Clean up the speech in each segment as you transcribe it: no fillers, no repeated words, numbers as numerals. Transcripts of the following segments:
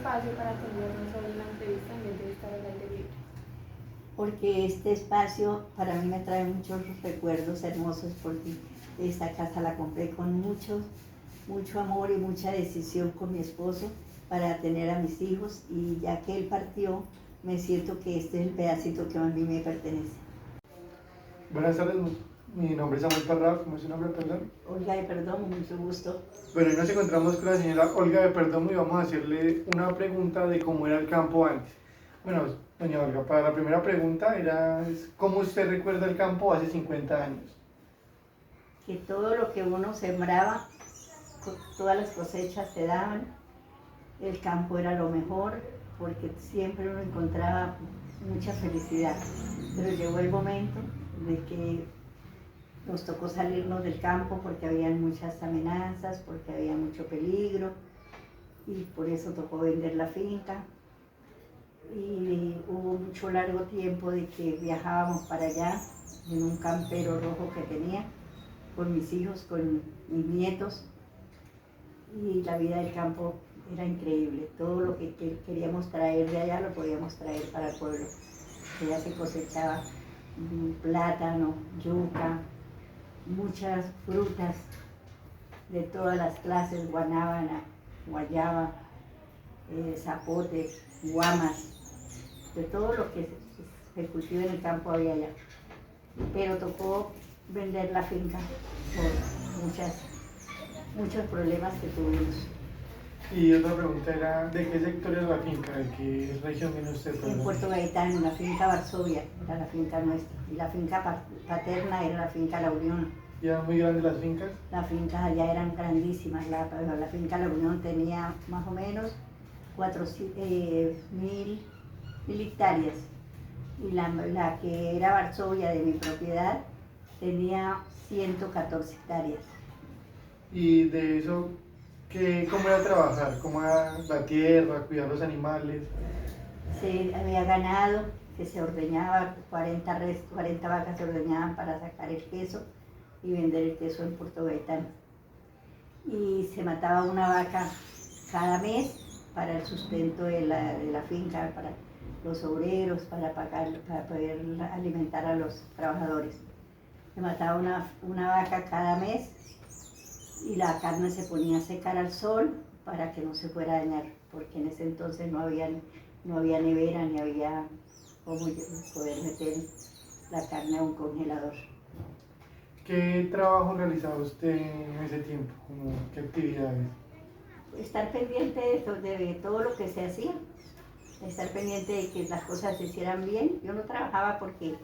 espacio para atendernos hoy en la entrevista en vez de estar al aire libre? Porque este espacio para mí me trae muchos recuerdos hermosos, porque esta casa la compré con mucho amor y mucha decisión con mi esposo para tener a mis hijos, y ya que él partió, me siento que este es el pedacito que a mí me pertenece. Buenas tardes, mi nombre es Samuel Parra, ¿cómo es su nombre, perdón? Olga de Perdomo, mucho gusto. Bueno, hoy nos encontramos con la señora Olga de Perdomo y vamos a hacerle una pregunta de cómo era el campo antes. Bueno, doña Olga, para la primera pregunta ¿cómo usted recuerda el campo hace 50 años? Que todo lo que uno sembraba, todas las cosechas se daban, el campo era lo mejor, porque siempre uno encontraba mucha felicidad. Pero llegó el momento de que nos tocó salirnos del campo porque había muchas amenazas, porque había mucho peligro, y por eso tocó vender la finca. Y hubo mucho largo tiempo de que viajábamos para allá en un campero rojo que tenía, con mis hijos, con mis nietos, y la vida del campo era increíble. Todo lo que queríamos traer de allá lo podíamos traer para el pueblo. Allá se cosechaba plátano, yuca, muchas frutas de todas las clases, guanábana, guayaba, zapote, guamas, de todo lo que se cultiva en el campo había allá. Pero tocó vender la finca por muchos problemas que tuvimos. Y otra pregunta era, ¿de qué sector es la finca? ¿De qué región viene usted? En Puerto Gaitán, la finca Varsovia era la finca nuestra, y la finca paterna era la finca La Unión. ¿Y eran muy grandes las fincas? Las fincas allá eran grandísimas, la finca La Unión tenía más o menos 4.000 hectáreas, y la que era Varsovia, de mi propiedad, tenía 114 hectáreas. Y de eso, ¿cómo era trabajar? ¿Cómo era la tierra, cuidar los animales? Había ganado que se ordeñaba, 40 vacas se ordeñaban para sacar el queso y vender el queso en Puerto Gaitán. Y se mataba una vaca cada mes para el sustento de la finca, para los obreros, para poder alimentar a los trabajadores. Se mataba una vaca cada mes, y la carne se ponía a secar al sol para que no se fuera a dañar, porque en ese entonces no había nevera, ni había cómo poder meter la carne a un congelador. ¿Qué trabajo realizaba usted en ese tiempo? ¿Qué actividades? Estar pendiente de todo lo que se hacía, estar pendiente de que las cosas se hicieran bien. Yo no trabajaba porque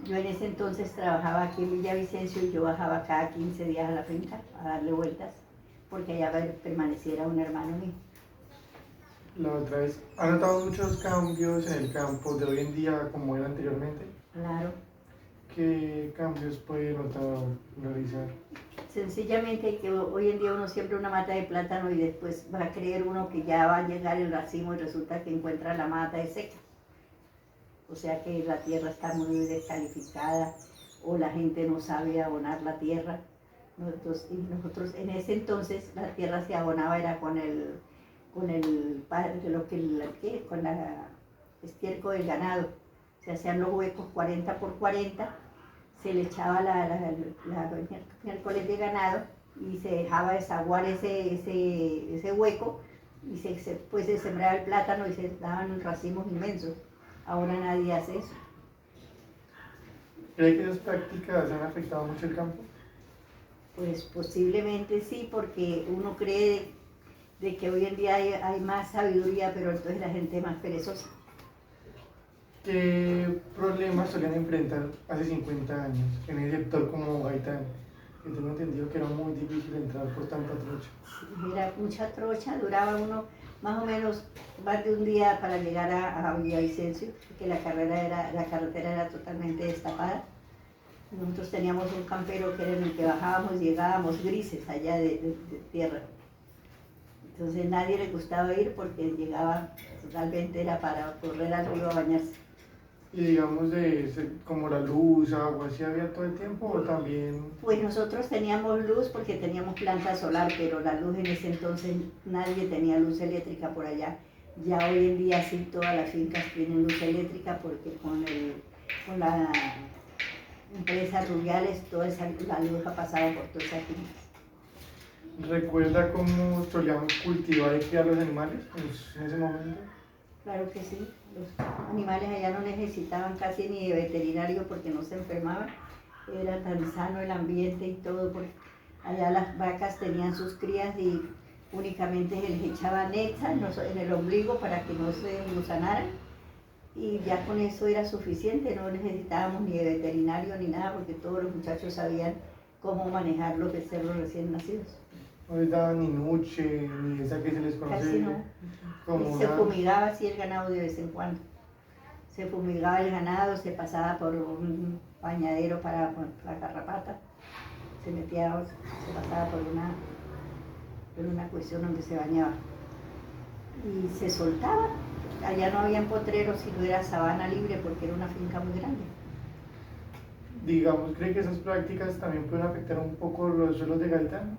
yo en ese entonces trabajaba aquí en Villavicencio, y yo bajaba cada 15 días a la finca a darle vueltas, porque allá permaneciera un hermano mío. La otra vez, ¿ha notado muchos cambios en el campo de hoy en día como era anteriormente? Claro. ¿Qué cambios puede notar realizar? Sencillamente que hoy en día uno siembra una mata de plátano y después va a creer uno que ya va a llegar el racimo, y resulta que encuentra la mata seca. O sea que la tierra está muy descalificada, o la gente no sabe abonar la tierra. Nosotros en ese entonces la tierra se abonaba era con la estiércol del ganado. Se hacían los huecos 40 por 40, se le echaba la miércoles de ganado, y se dejaba desaguar ese hueco, y pues se sembraba el plátano y se daban racimos inmensos. Ahora nadie hace eso. ¿Cree que esas prácticas han afectado mucho el campo? Pues posiblemente sí, porque uno cree de que hoy en día hay más sabiduría, pero entonces la gente es más perezosa. ¿Qué problemas solían enfrentar hace 50 años en el sector como Gaitán? Que tengo entendido que era muy difícil entrar por tanta trocha. Era mucha trocha, duraba uno más o menos más de un día para llegar a Villavicencio, porque la carretera era totalmente destapada. Nosotros teníamos un campero que era en el que bajábamos y llegábamos grises allá de tierra. Entonces nadie le gustaba ir porque llegaba, totalmente era para correr al río a bañarse. Y digamos como la luz, agua, ¿sí había todo el tiempo o también? Pues nosotros teníamos luz porque teníamos planta solar, pero la luz en ese entonces nadie tenía luz eléctrica por allá. Ya hoy en día sí todas las fincas tienen luz eléctrica porque con la empresa Rubiales toda la luz ha pasado por todas esas fincas. ¿Recuerda cómo solían cultivar y criar los animales en ese momento? Claro que sí, los animales allá no necesitaban casi ni de veterinario porque no se enfermaban, era tan sano el ambiente y todo, porque allá las vacas tenían sus crías y únicamente se les echaba néctar en el ombligo para que no se engusanaran y ya con eso era suficiente, no necesitábamos ni de veterinario ni nada porque todos los muchachos sabían cómo manejar los becerros recién nacidos. No les daban ni nuche, ni esa que se les Casi conoce no. como Se una... fumigaba así el ganado de vez en cuando. Se fumigaba el ganado, se pasaba por un bañadero para la garrapata, se metía, se pasaba por una cuestión donde se bañaba. Y se soltaba. Allá no habían potreros, sino era sabana libre porque era una finca muy grande. Digamos, ¿cree que esas prácticas también pueden afectar un poco los suelos de Gaitán?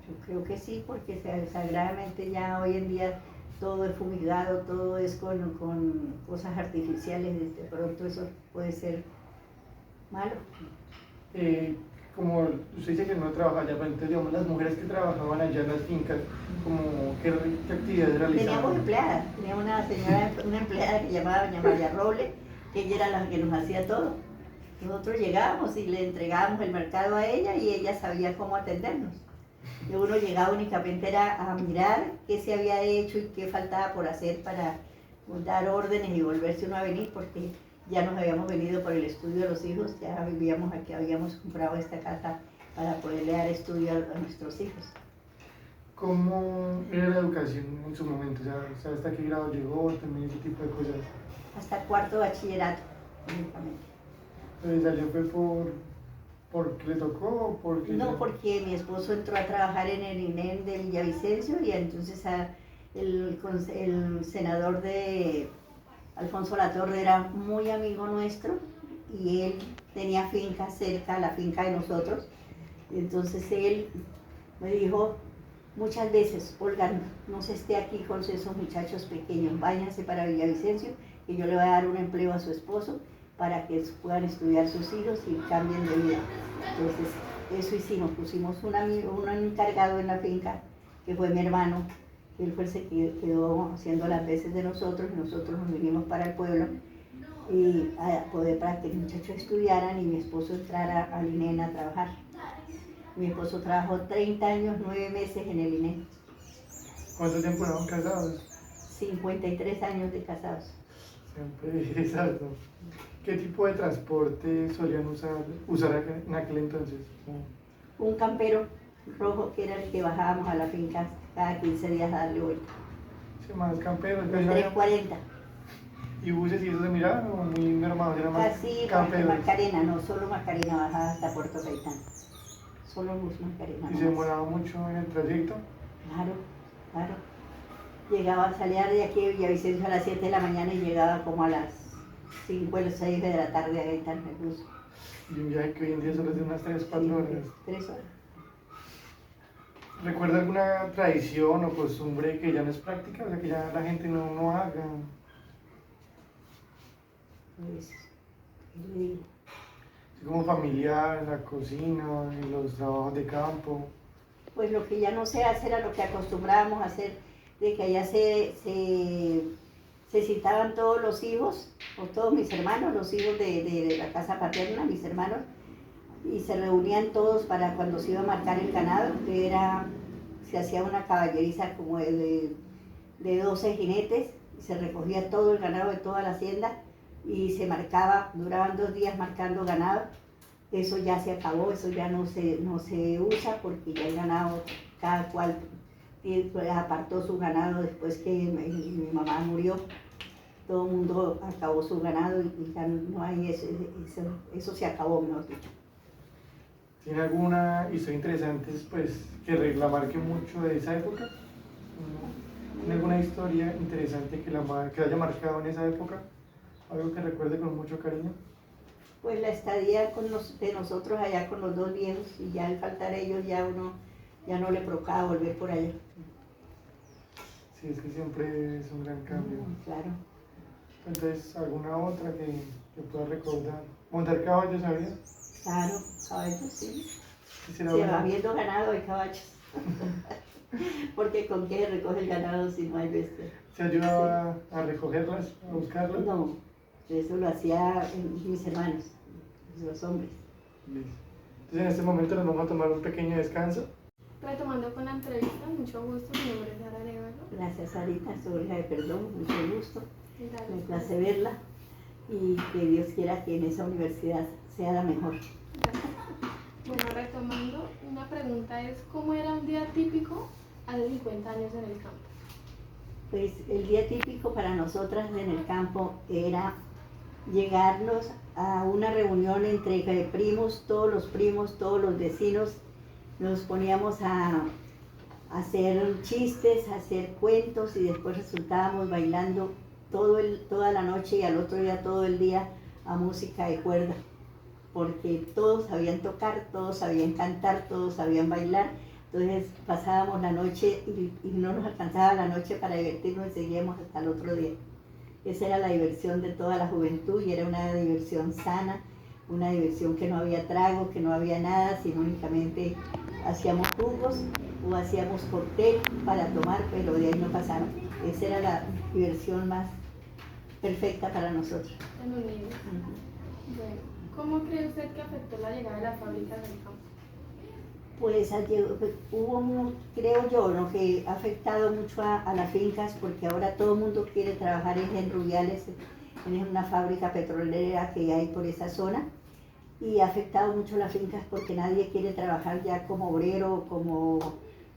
Yo creo que sí, porque sagradamente ya hoy en día todo es fumigado, todo es con cosas artificiales, de pronto eso puede ser malo. Como usted dice que no trabaja allá, pero entonces, digamos, las mujeres que trabajaban allá en las fincas, como, ¿qué actividades realizaban? Teníamos empleadas, teníamos una señora, una empleada que llamaba doña María Roble, que ella era la que nos hacía todo. Nosotros llegábamos y le entregábamos el mercado a ella y ella sabía cómo atendernos. Y uno llegaba únicamente era a mirar qué se había hecho y qué faltaba por hacer para dar órdenes y volverse uno a venir, porque ya nos habíamos venido por el estudio de los hijos, ya vivíamos aquí, habíamos comprado esta casa para poderle dar estudio a nuestros hijos. ¿Cómo era la educación en su momento? O sea, ¿hasta qué grado llegó? También ese tipo de cosas. Hasta cuarto bachillerato, únicamente. Entonces, ¿salió fue porque le tocó o porque...? No, porque mi esposo entró a trabajar en el INEM de Villavicencio y entonces el senador de Alfonso Latorre era muy amigo nuestro y él tenía finca cerca, la finca de nosotros. Y entonces él me dijo muchas veces: Olga, no se esté aquí con esos muchachos pequeños, váyanse para Villavicencio y yo le voy a dar un empleo a su esposo para que puedan estudiar sus hijos y cambien de vida. Entonces, eso hicimos, pusimos un encargado en la finca, que fue mi hermano, que él fue el que quedó haciendo las veces de nosotros, y nosotros nos vinimos para el pueblo, y para que los muchachos estudiaran y mi esposo entrara al INEN a trabajar. Mi esposo trabajó 30 años, 9 meses en el INEN. ¿Cuánto tiempo eran casados? 53 años de casados. Siempre, exacto. ¿Qué tipo de transporte solían usar en aquel entonces? Un campero rojo que era el que bajábamos a la finca cada 15 días a darle vuelta. Sí, más camperos. 340. ¿Y buses y eso se miraban o muy mermados? Era más Casi camperos. Macarena, no solo Macarena bajaba hasta Puerto Gaitán. Solo bus Macarena. ¿Y se demoraba mucho en el trayecto? Claro, claro. Llegaba, salía de aquí de Villavicencio a las 7 de la mañana y llegaba como a las 5 o 6 de la tarde a Gaitán el bus. Y un viaje que hoy en día solo es de unas 3-4 horas. 3 horas. ¿Recuerda alguna tradición o costumbre que ya no es práctica? O sea, que ya la gente no haga. Pues, ¿qué le digo? Así como familiar, en la cocina, en los trabajos de campo. Pues lo que ya no se hace era lo que acostumbrábamos a hacer, de que allá se citaban todos los hijos, o todos mis hermanos, los hijos de la casa paterna, mis hermanos, y se reunían todos para cuando se iba a marcar el ganado, que se hacía una caballeriza como de 12 jinetes, y se recogía todo el ganado de toda la hacienda, y se marcaba, duraban 2 días marcando ganado. Eso ya se acabó, eso ya no se usa porque ya el ganado, cada cual apartó su ganado después que mi mamá murió. Todo el mundo acabó su ganado y ya no hay eso se acabó, mejor dicho. ¿Tiene alguna historia interesante pues, que la marque mucho de esa época? ¿Tiene alguna historia interesante que la haya marcado en esa época? ¿Algo que recuerde con mucho cariño? Pues la estadía de nosotros allá con los 2 viejos, y ya al faltar ellos ya uno ya no le provocaba volver por allá. Sí, es que siempre es un gran cambio. Claro. Entonces, ¿alguna otra que pueda recordar? ¿Montar caballos sabía? Claro, caballos, sí. Quisiera Se ver. va viendo ganado y caballos. Porque con qué recoge el ganado si no hay bestia. ¿Se ayudaba a recogerlas, a buscarlas? No, eso lo hacía mis hermanos, los hombres. Listo. Entonces, en este momento nos vamos a tomar un pequeño descanso. Retomando con la entrevista, mucho gusto, mi nombre es Sara Arevalo. Gracias, Sarita, soy hija de perdón, mucho gusto. Gracias. Me place verla y que Dios quiera que en esa universidad sea la mejor. Gracias. Bueno, retomando, una pregunta es, ¿cómo era un día típico hace 50 años en el campo? Pues el día típico para nosotras en el campo era llegarnos a una reunión entre primos, todos los vecinos, nos poníamos a hacer chistes, a hacer cuentos y después resultábamos bailando toda la noche y al otro día todo el día a música de cuerda, porque todos sabían tocar, todos sabían cantar, todos sabían bailar. Entonces pasábamos la noche y no nos alcanzaba la noche para divertirnos y seguíamos hasta el otro día. Esa era la diversión de toda la juventud y era una diversión sana, una diversión que no había trago, que no había nada, sino únicamente hacíamos jugos o hacíamos cóctel para tomar, pero de ahí no pasaba. Esa era la diversión más perfecta para nosotros. En Unidos. Bueno, ¿cómo cree usted que afectó la llegada de las fábricas del campo? Pues creo yo, ¿no?, que ha afectado mucho a las fincas porque ahora todo el mundo quiere trabajar en Rubiales, en una fábrica petrolera que hay por esa zona, y ha afectado mucho las fincas porque nadie quiere trabajar ya como obrero, como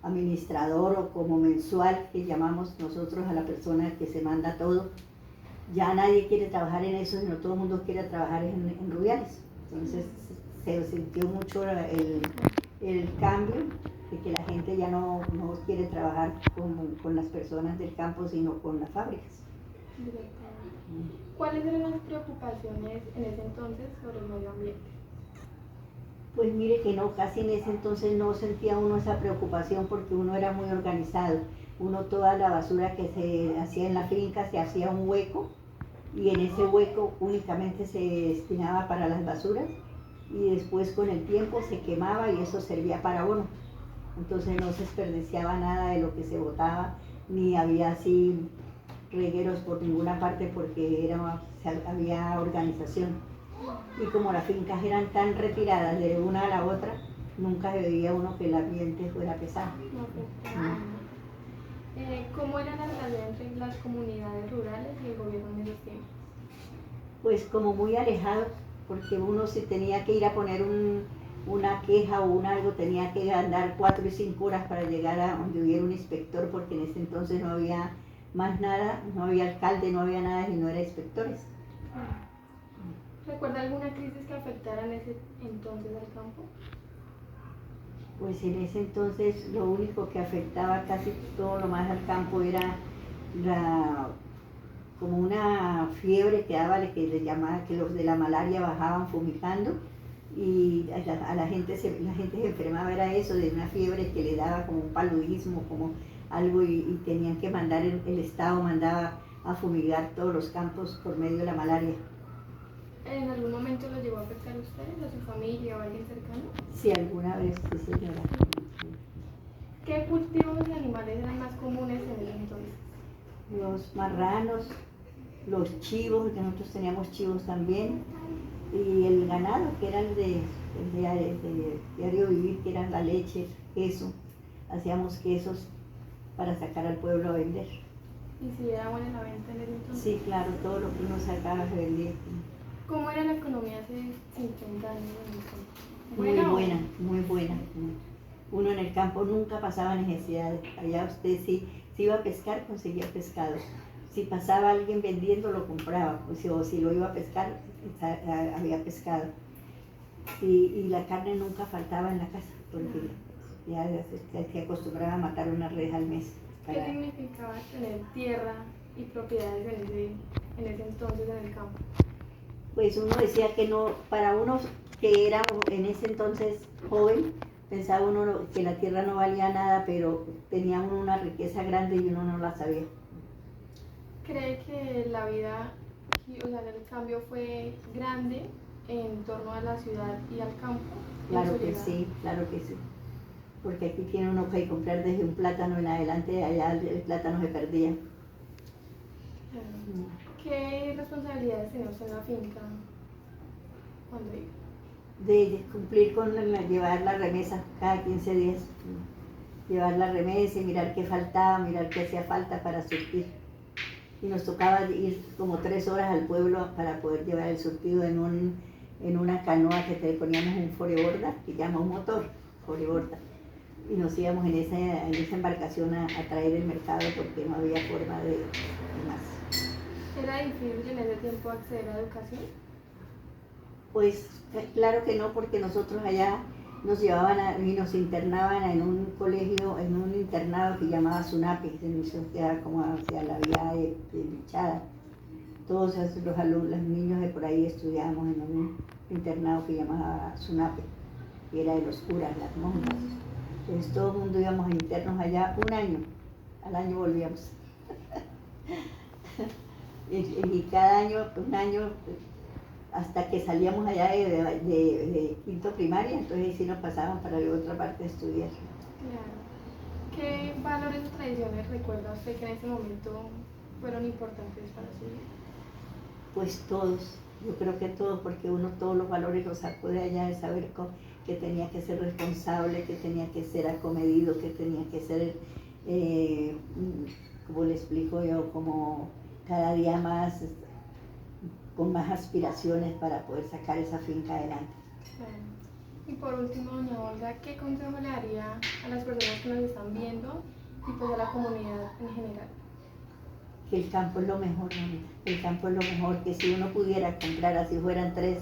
administrador o como mensual, que llamamos nosotros a la persona que se manda todo. Ya nadie quiere trabajar en eso, sino todo el mundo quiere trabajar en Rubiales. Entonces se sintió mucho el cambio de que la gente ya no quiere trabajar con las personas del campo, sino con las fábricas. ¿Cuáles eran las preocupaciones en ese entonces sobre el medio ambiente? Pues mire que no, casi en ese entonces no sentía uno esa preocupación porque uno era muy organizado. Uno toda la basura que se hacía en la finca se hacía un hueco y en ese hueco únicamente se destinaba para las basuras y después con el tiempo se quemaba y eso servía para abono. Entonces no se desperdiciaba nada de lo que se botaba, ni había así regueros por ninguna parte porque había organización. Y como las fincas eran tan retiradas de una a la otra, nunca se veía uno que el ambiente fuera pesado. ¿Cómo era la relación entre las comunidades rurales y el gobierno en esos tiempos? Pues como muy alejados, porque uno si tenía que ir a poner una queja o algo, tenía que andar 4 y 5 horas para llegar a donde hubiera un inspector, porque en ese entonces no había más nada, no había alcalde, no había nada, y no era inspectores. ¿Recuerda alguna crisis que afectara en ese entonces al campo? Pues en ese entonces lo único que afectaba casi todo lo más al campo era como una fiebre que daba, que le llamaba, que los de la malaria bajaban fumigando y a la gente se enfermaba, era eso, de una fiebre que le daba como un paludismo, como algo, y tenían que mandar, el Estado mandaba a fumigar todos los campos por medio de la malaria. ¿En algún momento lo llegó a afectar a ustedes, a su familia o a alguien cercano? Sí, alguna vez, sí, señora. ¿Qué cultivos y animales eran más comunes en ese entonces? Los marranos, los chivos, que nosotros teníamos chivos también, y el ganado, que era el de diario vivir, que era la leche, queso. Hacíamos quesos para sacar al pueblo a vender. ¿Y si era buena la venta en ese entonces? Sí, claro, todo lo que uno sacaba se vendía. ¿Cómo era la economía hace 50 años en el campo? Muy ¿Buena o- buena, muy buena. Uno en el campo nunca pasaba necesidades. Allá usted si iba a pescar, conseguía pescado. Si pasaba alguien vendiendo, lo compraba. O si lo iba a pescar, había pescado. Y la carne nunca faltaba en la casa, porque ya se acostumbraba a matar una res al mes. ¿Qué significaba tener tierra y propiedades en ese entonces en el campo? Pues uno decía que no, para uno que era en ese entonces joven, Pensaba uno que la tierra no valía nada, pero tenía uno una riqueza grande y uno no la sabía. ¿Cree que la vida, o sea, el cambio fue grande en torno a la ciudad y al campo? en Claro su que llegada? sí, claro que sí. Porque aquí tiene uno que comprar desde un plátano en adelante, allá el plátano se perdía. Claro. ¿Qué responsabilidades tenía usted en la finca cuando iba? De cumplir con llevar la remesa cada 15 días. Llevar la remesa y mirar qué faltaba, mirar qué hacía falta para surtir. Y nos tocaba ir como 3 horas al pueblo para poder llevar el surtido en una canoa que te poníamos un foreborda, que llama un motor, foreborda. Y nos íbamos en esa embarcación a traer el mercado porque no había forma de más. ¿Era difícil en ese tiempo acceder a educación? Pues claro que no, porque nosotros allá nos llevaban y nos internaban en un colegio, en un internado que llamaba Sunape, que era como hacia la vía de Bichada. Todos los alumnos, los niños de por ahí estudiábamos en un internado que llamaba Sunape, que era de los curas, las monjas. Entonces todo el mundo íbamos internos allá un año, al año volvíamos. y cada año, un año, hasta que salíamos allá de quinto primaria, entonces sí nos pasaban para la otra parte de estudiar. Claro. ¿Qué valores o tradiciones recuerda usted que en ese momento fueron importantes para su vida? Pues todos, yo creo que todos, porque uno todos los valores los sacó de allá, de saber que tenía que ser responsable, que tenía que ser acomedido, que tenía que ser, como le explico yo, como cada día más, con más aspiraciones para poder sacar esa finca adelante. Claro. Y por último, doña Olga, ¿qué consejo le daría a las personas que nos están viendo y pues a la comunidad en general? Que el campo es lo mejor, mamita. El campo es lo mejor, que si uno pudiera comprar, así fueran 3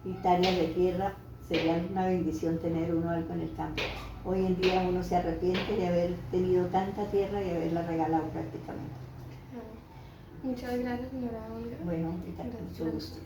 hectáreas de tierra, sería una bendición tener uno algo en el campo. Hoy en día uno se arrepiente de haber tenido tanta tierra y haberla regalado prácticamente. Claro. Muchas gracias, señora Olga. Bueno, mucho Gracias. gusto.